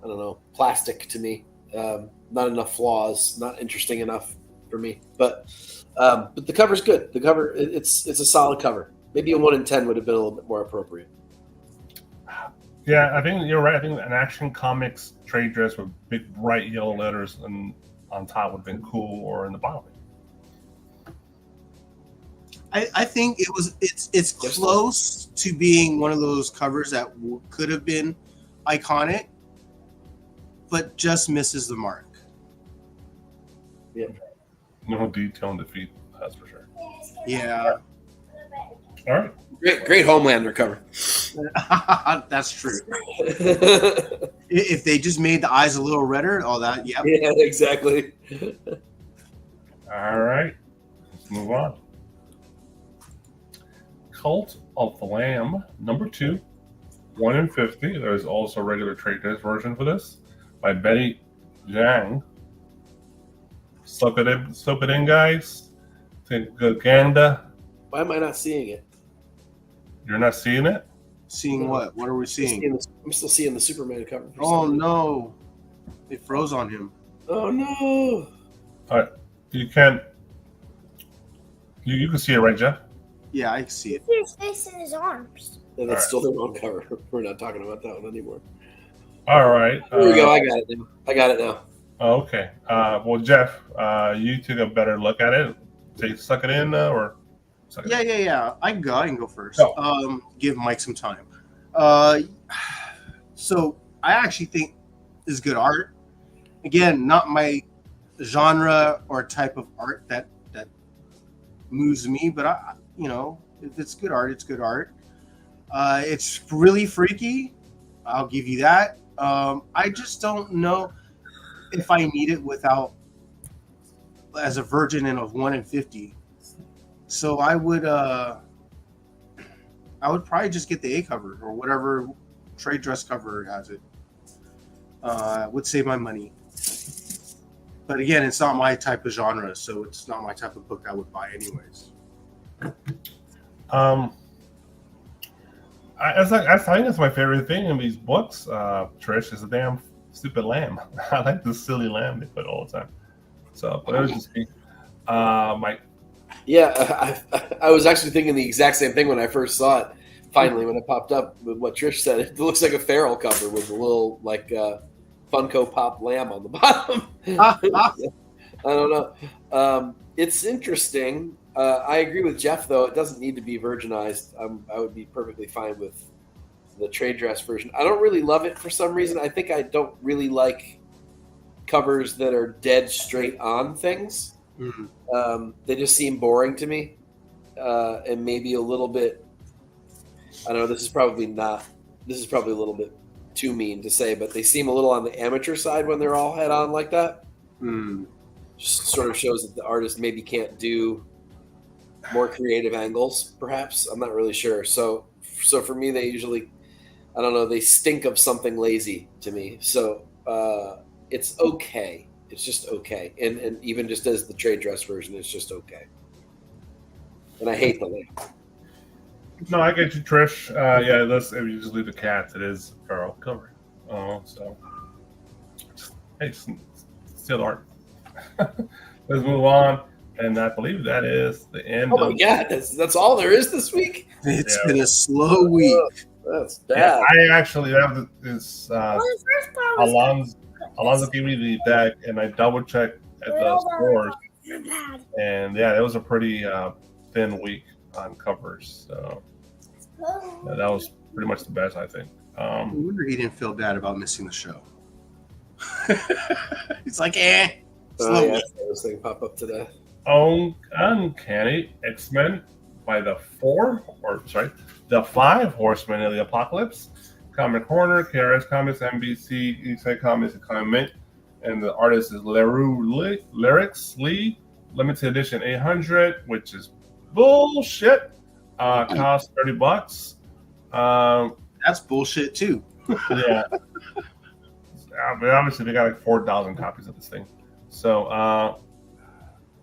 I don't know, plastic to me. Not enough flaws, not interesting enough for me. But the cover's good. The cover, it's a solid cover. Maybe a 1 in 10 would have been a little bit more appropriate. Yeah, I think you're right. I think an Action Comics trade dress with big bright yellow letters and on top would have been cool, or in the bottom. I think it's close to being one of those covers that could have been iconic, but just misses the mark. Yeah. No detail in defeat, that's for sure. Yeah. All right. Great Homelander cover. That's true. If they just made the eyes a little redder, all that, yeah. Yeah, exactly. All right. Let's move on. Cult of the Lamb, number 2, 1 in 50. There's also a regular trade dress version for this by Betty Zhang. Soak it in, guys. Ganda. Why am I not seeing it? You're not seeing it? Seeing what? What are we seeing? I'm still seeing the Superman cover. Oh no! It froze on him. Oh no! All right. You can see it, right, Jeff? Yeah, I see it. His face in his arms. Yeah, that's still the wrong cover. We're not talking about that one anymore. All right. Here we go. I got it now. Okay. Well, Jeff, you took a better look at it. Suck it in, or suck it in? Yeah. I can go first. Go. Give Mike some time. So I actually think is good art. Again, not my genre or type of art that moves me, but if it's good art, it's good art. It's really freaky. I'll give you that. I just don't know if I need it without as a virgin and of 1 in 50. So I would probably just get the A cover or whatever trade dress cover has it. Would save my money. But again, it's not my type of genre, so it's not my type of book I would buy anyways. I think it's my favorite thing in these books, Trish, is a damn stupid lamb. I like this silly lamb they put all the time. So, but it was just me. Mike. Yeah, I was actually thinking the exact same thing when I first saw it. Finally, when it popped up with what Trish said, it looks like a feral cover with a little like Funko Pop lamb on the bottom. I don't know. It's interesting. I agree with Jeff, though. It doesn't need to be virginized. I would be perfectly fine with the trade dress version. I don't really love it for some reason. I think I don't really like covers that are dead straight on things. Mm-hmm. They just seem boring to me, and maybe a little bit. I don't know. This is probably a little bit too mean to say, but they seem a little on the amateur side when they're all head on like that. Just sort of shows that the artist maybe can't do more creative angles, perhaps. I'm not really sure. So for me, they usually, I don't know, they stink of something lazy to me. So it's okay. It's just okay. And even just as the trade dress version, it's just okay. And I hate the lamp. No, I get you, Trish. Yeah, if you just leave the cats, it is a feral cover. So, hey, still art. Let's move on. And I believe that is the end. Oh my God, that's all there is this week? It's been a slow week. That's bad. Yeah, I actually have this. Alonzo gave me the deck, and I double checked at the stores. And yeah, it was a pretty thin week on covers. So yeah, that was pretty much the best, I think. I wonder he didn't feel bad about missing the show. It's like, slow week. This thing pop up today. Uncanny X-Men by the 5 Horsemen of the Apocalypse. Comic Corner, KRS Comics, NBC, Eastside Comics, and Comic, and the artist is Lyrics Lee, limited edition 800, which is bullshit. Costs $30. That's bullshit too. Yeah, but obviously they got like 4,000 copies of this thing. So,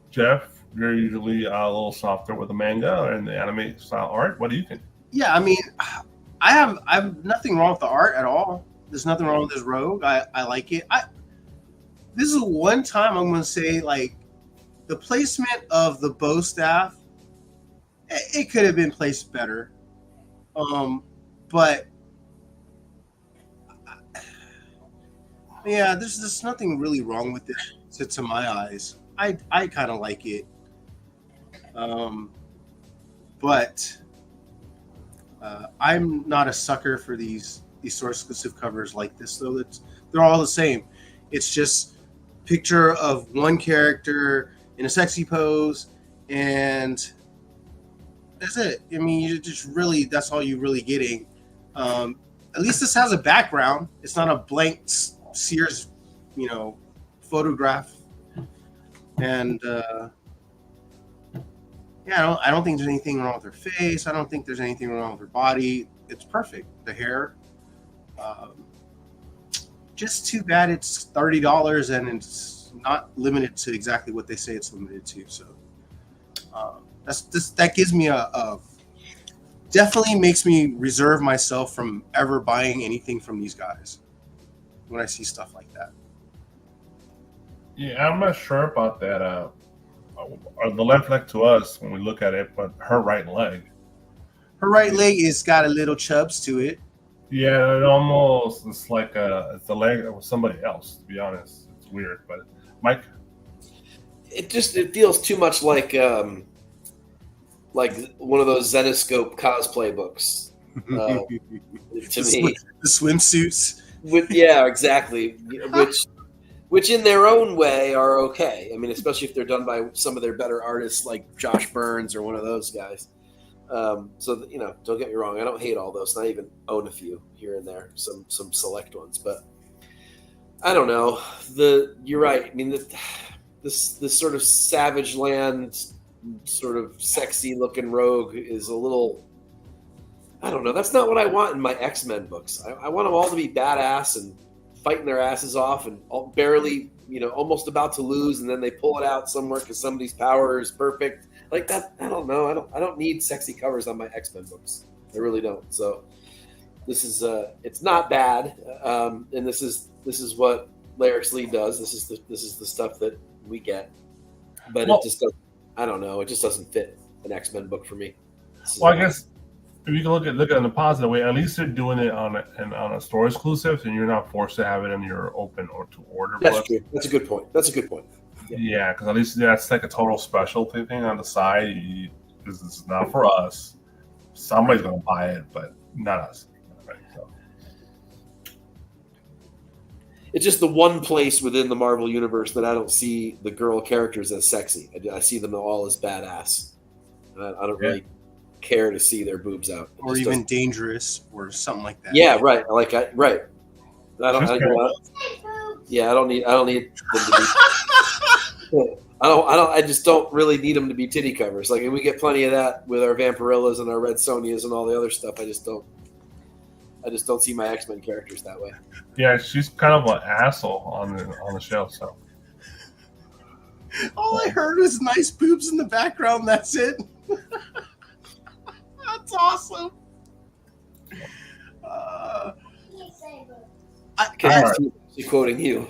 Jeff, you're usually a little softer with the manga and the anime style art. What do you think? Yeah, I mean, I have nothing wrong with the art at all. There's nothing wrong with this Rogue. I like it. This is one time I'm going to say, like, the placement of the bow staff, it could have been placed better. But yeah, there's nothing really wrong with it to my eyes. I kind of like it. But I'm not a sucker for these source exclusive covers like this, though. They're all the same. It's just picture of one character in a sexy pose, and that's it. I mean, you just really, that's all you're really getting. At least this has a background. It's not a blank Sears, photograph. And I don't think there's anything wrong with her face. I don't think there's anything wrong with her body. It's perfect. The hair. Just too bad it's $30 and it's not limited to exactly what they say it's limited to. So that gives me definitely makes me reserve myself from ever buying anything from these guys when I see stuff like that. Yeah, I'm not sure about that. The left leg to us when we look at it, but her right leg. Her right leg is got a little chubs to it. Yeah, it's like it's the leg of somebody else. To be honest, it's weird. But Mike, it feels too much like one of those Zenoscope cosplay books. To me, the swimsuits. Yeah, exactly. Which in their own way are okay. I mean, especially if they're done by some of their better artists like Josh Burns or one of those guys. So don't get me wrong. I don't hate all those. And I even own a few here and there, some select ones. But I don't know. You're right. I mean, this sort of Savage Land, sort of sexy looking rogue is a little. I don't know. That's not what I want in my X-Men books. I want them all to be badass and fighting their asses off and barely, almost about to lose, and then they pull it out somewhere because somebody's power is perfect. Like that. I don't know. I don't need sexy covers on my X-Men books. I really don't. So this is it's not bad, and this is what Larix Lee does. This is the stuff that we get, but it just doesn't. I don't know. It just doesn't fit an X-Men book for me. Well, I guess. If you can look at it in a positive way, at least they're doing it on a store exclusive, and you're not forced to have it in your open or to order. That's true. That's a good point. Yeah, because at least that's like a total specialty thing on the side. This is not for us. Somebody's gonna buy it, but not us. Right, so. It's just the one place within the Marvel universe that I don't see the girl characters as sexy. I see them all as badass. I don't really care to see their boobs out, or even dangerous, or something like that. Yeah, right. Right. I don't need them to be. I just don't really need them to be titty covers. Like, and we get plenty of that with our Vampirillas and our Red Sonias and all the other stuff. I just don't see my X-Men characters that way. Yeah, she's kind of an asshole on the show. So all I heard was nice boobs in the background. That's it. That's awesome. Quoting you.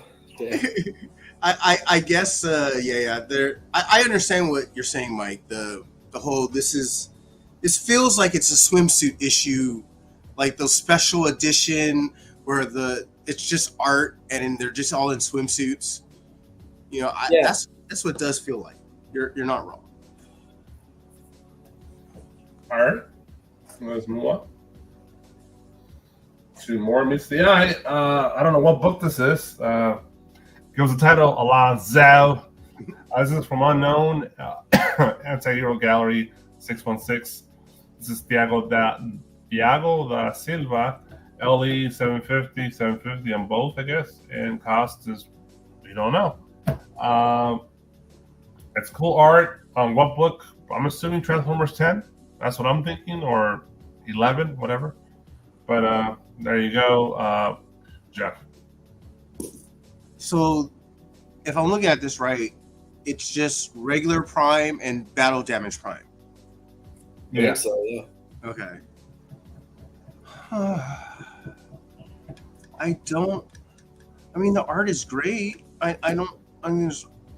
I guess I understand what you're saying, Mike. The whole this feels like it's a swimsuit issue, like those special edition where it's just art and they're just all in swimsuits. That's what it does feel like. You're not wrong. All right, let's move on to more meets the eye. I don't know what book this is. Gives the title Allah Zao. This is from Unknown Anti-Hero Gallery 616. This is Thiago da Silva, LE 750 on both, I guess, and cost is we don't know. It's cool art. What book? I'm assuming Transformers 10. That's what I'm thinking, or 11, whatever. But there you go, Jeff. So, if I'm looking at this right, it's just regular Prime and Battle Damage Prime. Yeah. So yeah. Okay. The art is great.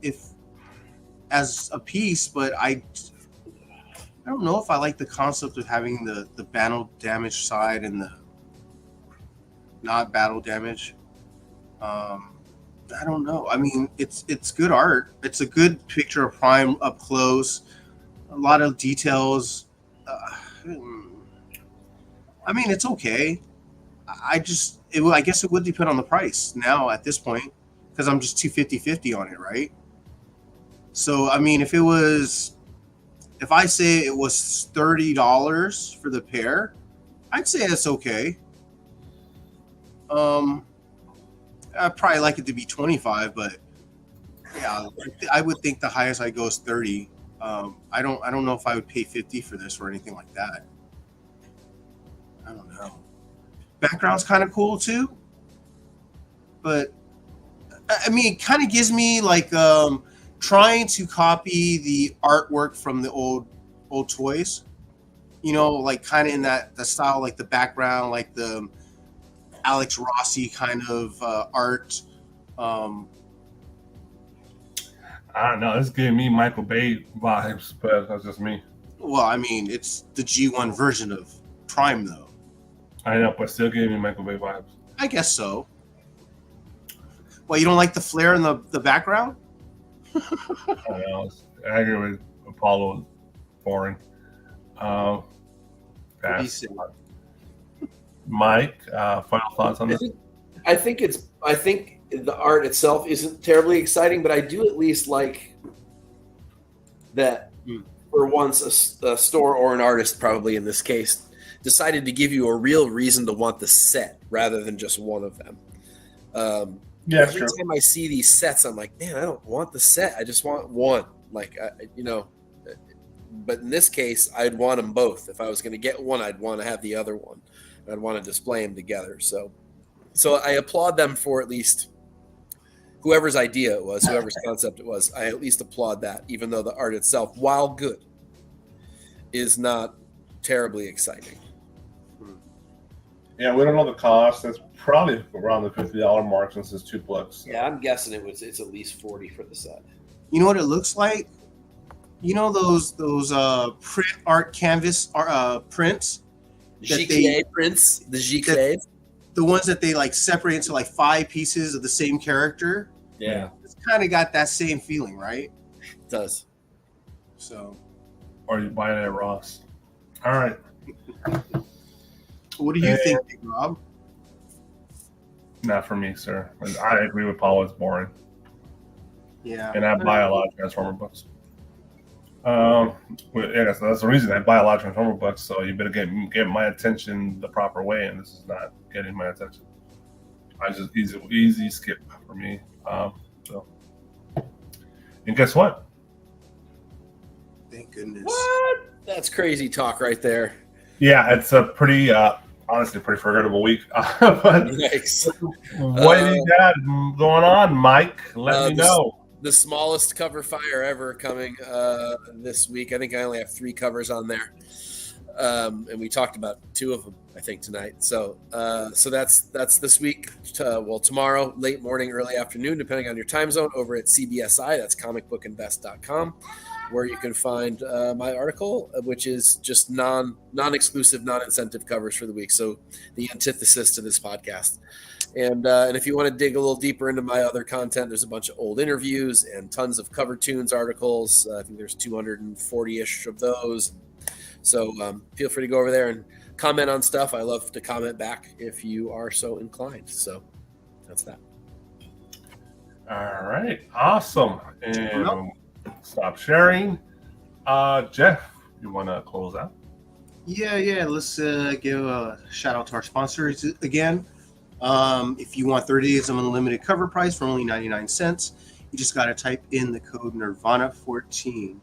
If as a piece, but I don't know if I like the concept of having the battle damage side and the not battle damage. I don't know. It's good art. It's a good picture of Prime up close. A lot of details. It's okay. I guess it would depend on the price now at this point, because I'm just 250/50 on it, right? So if I say it was $30 for the pair, I'd say that's okay. I'd probably like it to be 25, but yeah, I would think the highest I go is 30. I don't know if I would pay 50 for this or anything like that. I don't know. Background's kind of cool too, but it kind of gives me like trying to copy the artwork from the old toys. Like kind of in the style, like the background, like the Alex Rossi kind of art. I don't know. It's giving me Michael Bay vibes, but that's just me. Well, it's the G1 version of Prime, though. I know, but still giving me Michael Bay vibes. I guess so. Well, you don't like the flare in the background? I know. I agree with Apollo. Boring. Mike, final thoughts on this? I think the art itself isn't terribly exciting, but I do at least like that for once a store or an artist, probably in this case, decided to give you a real reason to want the set rather than just one of them. Yeah, Every time I see these sets, I'm like, man, I don't want the set. I just want one. Like, but in this case, I'd want them both. If I was going to get one, I'd want to have the other one. I'd want to display them together. So I applaud them for at least whoever's idea it was, whoever's concept it was. I at least applaud that, even though the art itself, while good, is not terribly exciting. Yeah, we don't know the cost. That's probably around the $50 mark since it's 2 books. Yeah, I'm guessing it's at least $40 for the set. You know what it looks like? You know those print art canvas prints? GK prints? The GK? The ones that they like separate into like 5 pieces of the same character? Yeah. It's kind of got that same feeling, right? It does. So. Or you buy it at Ross. All right. What do you think, Big Rob? Not for me, sir. I agree with Paul. It's boring. Yeah. And I buy a lot of Transformer books. Yeah, that's the reason I buy a lot of Transformer books. So you better get my attention the proper way, and this is not getting my attention. I just easy skip for me. So, and guess what? Thank goodness. What? That's crazy talk right there. Yeah, it's a pretty, honestly, pretty forgettable week. But Nice. what do you got going on, Mike? Let me know. The smallest cover fire ever coming this week. I think I only have 3 covers on there, and we talked about 2 of them, I think, tonight. So that's this week. Tomorrow, late morning, early afternoon, depending on your time zone, over at CBSI. That's comicbookinvest.com, where you can find my article, which is just non-exclusive, non-incentive covers for the week. So the antithesis to this podcast. And if you want to dig a little deeper into my other content, there's a bunch of old interviews and tons of Cover Tunes articles. I think there's 240-ish of those. So feel free to go over there and comment on stuff. I love to comment back if you are so inclined. So that's that. All right. Awesome. And stop sharing. Jeff, you want to close out? Yeah. Let's give a shout out to our sponsors again. If you want 30 days of unlimited cover price for only 99 cents, you just got to type in the code Nirvana14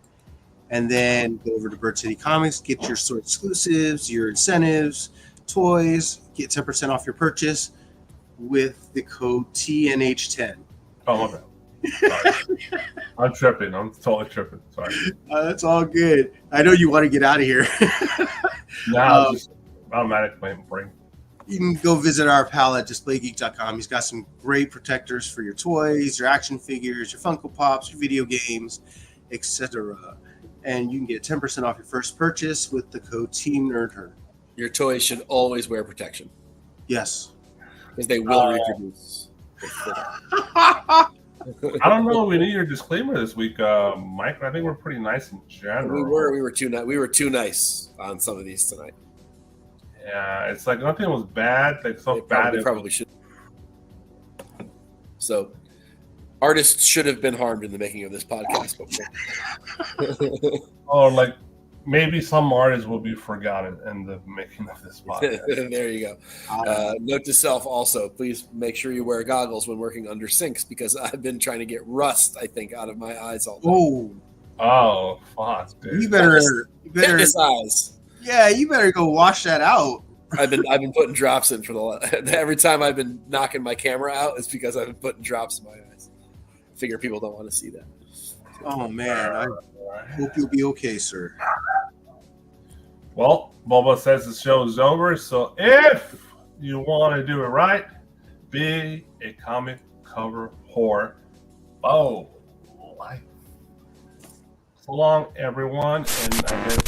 and then go over to Bird City Comics, get your store exclusives, your incentives, toys, get 10% off your purchase with the code TNH10. Oh, my bad. Sorry. I'm tripping. I'm totally tripping. Sorry. That's all good. I know you want to get out of here. Now, just automatic my brain. You can go visit our pal at DisplayGeek.com. He's got some great protectors for your toys, your action figures, your Funko Pops, your video games, etc. And you can get 10% off your first purchase with the code TeamNerdHerd. Your toys should always wear protection, Yes. because they will reproduce. I don't know. We need your disclaimer this week, Mike. I think we're pretty nice in general. We were too nice on some of these tonight. Yeah, it's like nothing was bad. Like so bad. They probably should. So, artists should have been harmed in the making of this podcast. Or like maybe some artists will be forgotten in the making of this podcast. There you go. Note to self also, please make sure you wear goggles when working under sinks, because I've been trying to get rust, I think, out of my eyes all day. Oh, fuck, dude. You better Tetanus eyes. Yeah, you better go wash that out. I've been putting drops in for every time I've been knocking my camera out. It's because I've been putting drops in my eyes. Figure people don't want to see that. Oh man, I hope you'll be okay, sir. Well, Boba says the show is over. So if you want to do it right, be a comic cover whore. Oh, life. So long, everyone, and I guess.